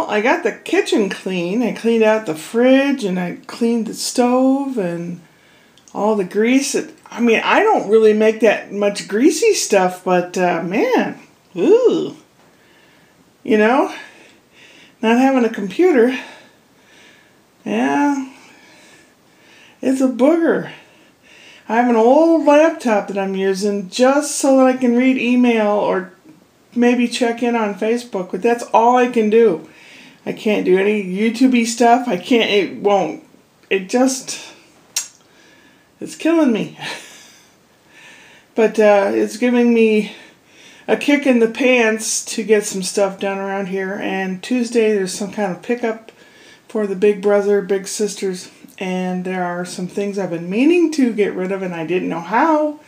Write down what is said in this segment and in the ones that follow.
Well, I got the kitchen clean. I cleaned out the fridge and I cleaned the stove and all the grease. I mean, I don't really make that much greasy stuff, but man, ooh. You know, not having a computer, yeah, it's a booger. I have an old laptop that I'm using just so that I can read email or maybe check in on Facebook, but that's all I can do. I can't do any YouTube-y stuff. I can't, it won't. It just, it's killing me. But it's giving me a kick in the pants to get some stuff done around here. And Tuesday there's some kind of pickup for the big brother, big sisters. And there are some things I've been meaning to get rid of and I didn't know how.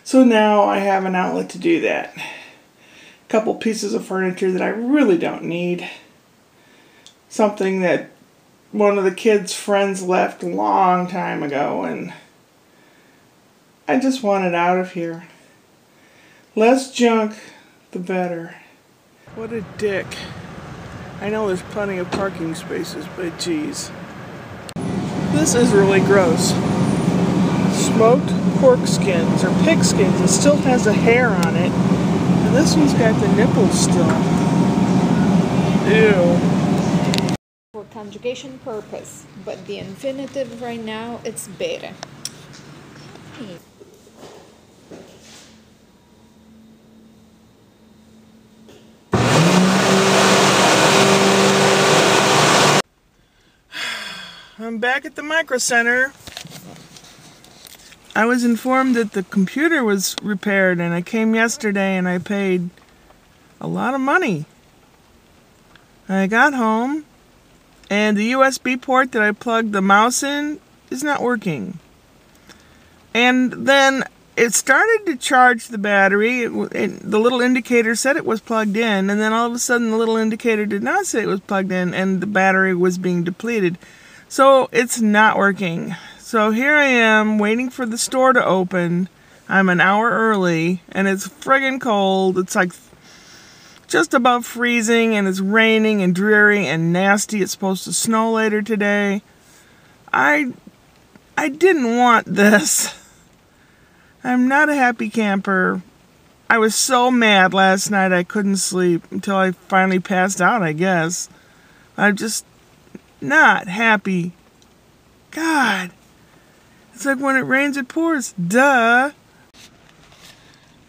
So now I have an outlet to do that. A couple pieces of furniture that I really don't need. Something that one of the kids' friends left a long time ago and I just want it out of here. Less junk, the better. What a dick. I know there's plenty of parking spaces, but geez. This is really gross. Smoked pork skins, or pig skins. It still has a hair on it. And this one's got the nipples still. Ew. For conjugation purpose, but the infinitive right now, it's bere. I'm back at the Micro Center. I was informed that the computer was repaired and I came yesterday and I paid a lot of money. I got home and the USB port that I plugged the mouse in is not working. And then it started to charge the battery. The little indicator said it was plugged in, and then all of a sudden the little indicator did not say it was plugged in and the battery was being depleted. So it's not working. So here I am waiting for the store to open. I'm an hour early and it's friggin' cold. It's like just above freezing and it's raining and dreary and nasty. It's supposed to snow later today. I didn't want this. I'm not a happy camper. I was so mad last night I couldn't sleep until I finally passed out, I guess. I'm just not happy. God. It's like when it rains, it pours. Duh.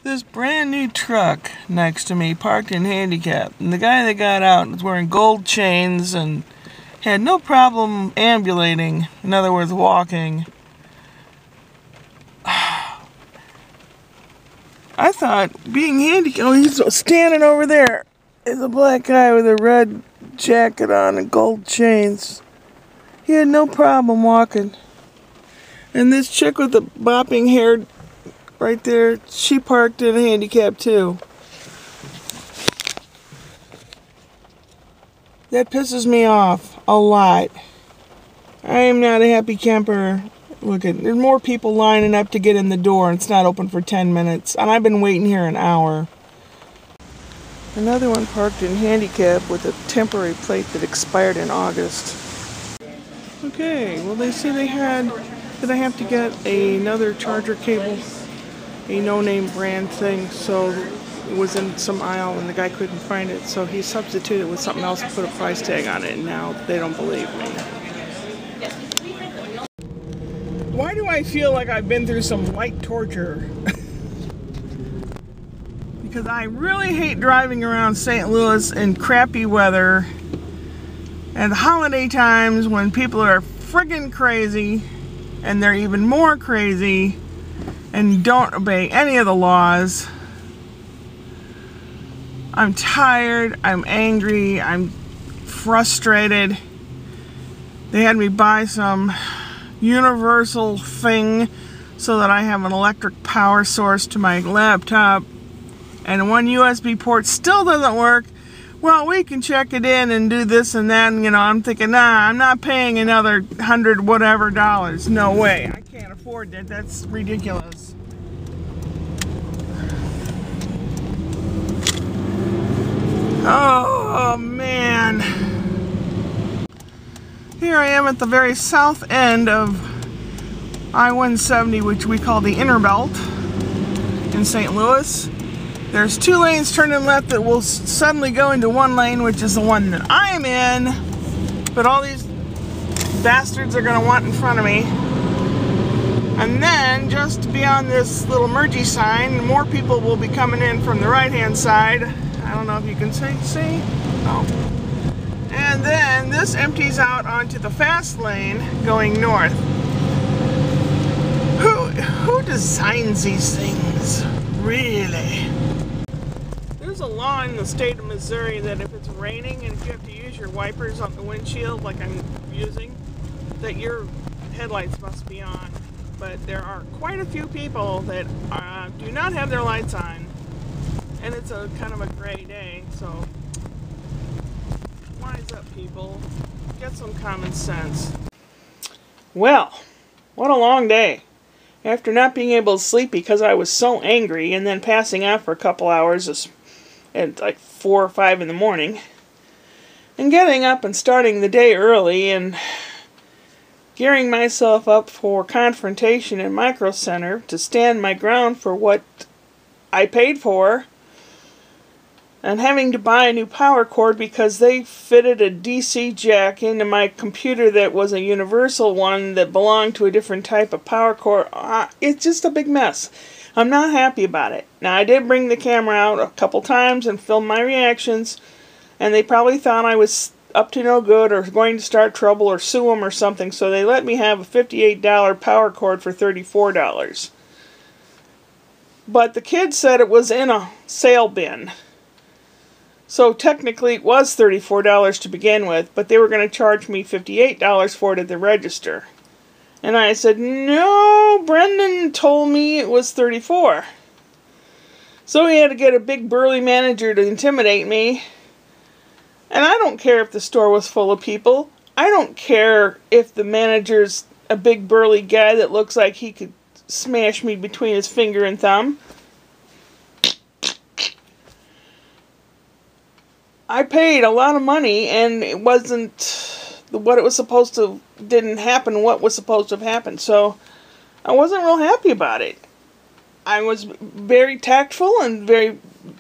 This brand new truck next to me parked in handicap. And the guy that got out was wearing gold chains and had no problem ambulating. In other words, walking. I thought being handicapped... Oh, he's standing over there. There's a black guy with a red jacket on and gold chains. He had no problem walking. And this chick with the bopping hair right there, she parked in a handicap too. That pisses me off a lot. I am not a happy camper. Look, there's more people lining up to get in the door and it's not open for 10 minutes. And I've been waiting here an hour. Another one parked in handicap with a temporary plate that expired in August. Okay, well they say they had that I have to get another charger cable, a no-name brand thing, so it was in some aisle and the guy couldn't find it, so he substituted with something else and put a price tag on it, and now they don't believe me. Why do I feel like I've been through some light torture? Because I really hate driving around St. Louis in crappy weather at holiday times when people are friggin' crazy and they're even more crazy and don't obey any of the laws. I'm tired, I'm angry, I'm frustrated. They had me buy some universal thing so that I have an electric power source to my laptop, and one USB port still doesn't work. Well, we can check it in and do this and that, and, you know, I'm thinking, nah, I'm not paying another $100 whatever dollars. No way. I can't afford that. That's ridiculous. Oh, man. Here I am at the very south end of I-170, which we call the Inner Belt in St. Louis. There's 2 lanes turning left that will suddenly go into 1 lane, which is the one that I'm in. But all these bastards are going to want in front of me. And then, just beyond this little mergy sign, more people will be coming in from the right-hand side. I don't know if you can see? Oh. And then this empties out onto the fast lane going north. Who designs these things? Really? There's a law in the state of Missouri that if it's raining and if you have to use your wipers on the windshield like I'm using, that your headlights must be on. But there are quite a few people that do not have their lights on. And it's a kind of a gray day, so wise up, people. Get some common sense. Well, what a long day. After not being able to sleep because I was so angry and then passing out for a couple hours at like 4 or 5 in the morning, and getting up and starting the day early and gearing myself up for confrontation in Micro Center to stand my ground for what I paid for, and having to buy a new power cord because they fitted a DC jack into my computer that was a universal one that belonged to a different type of power cord. It's just a big mess. I'm not happy about it. Now, I did bring the camera out a couple times and film my reactions, and they probably thought I was up to no good or going to start trouble or sue them or something, so they let me have a $58 power cord for $34. But the kid said it was in a sale bin. So technically it was $34 to begin with, but they were going to charge me $58 for it at the register. And I said, no, Brendan told me it was $34. So he had to get a big burly manager to intimidate me. And I don't care if the store was full of people. I don't care if the manager's a big burly guy that looks like he could smash me between his finger and thumb. I paid a lot of money and it wasn't what it was supposed to, didn't happen what was supposed to have happened. So I wasn't real happy about it. I was very tactful and very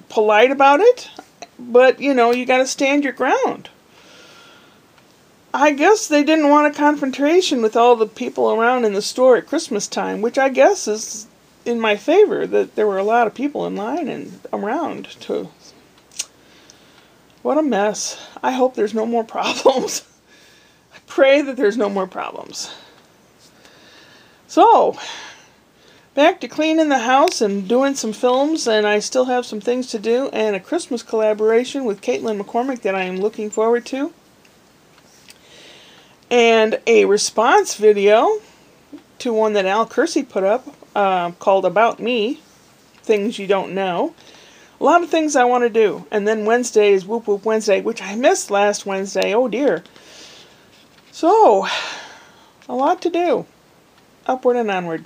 polite about it. But, you know, you got to stand your ground. I guess they didn't want a confrontation with all the people around in the store at Christmas time, which I guess is in my favor, that there were a lot of people in line and around to... What a mess. I hope there's no more problems. I pray that there's no more problems. So, back to cleaning the house and doing some films, and I still have some things to do, and a Christmas collaboration with Caitlin McCormick that I am looking forward to. And a response video to one that Al Kersey put up called About Me, Things You Don't Know. A lot of things I want to do. And then Wednesday is Whoop Whoop Wednesday, which I missed last Wednesday. Oh dear. So, a lot to do. Upward and onward.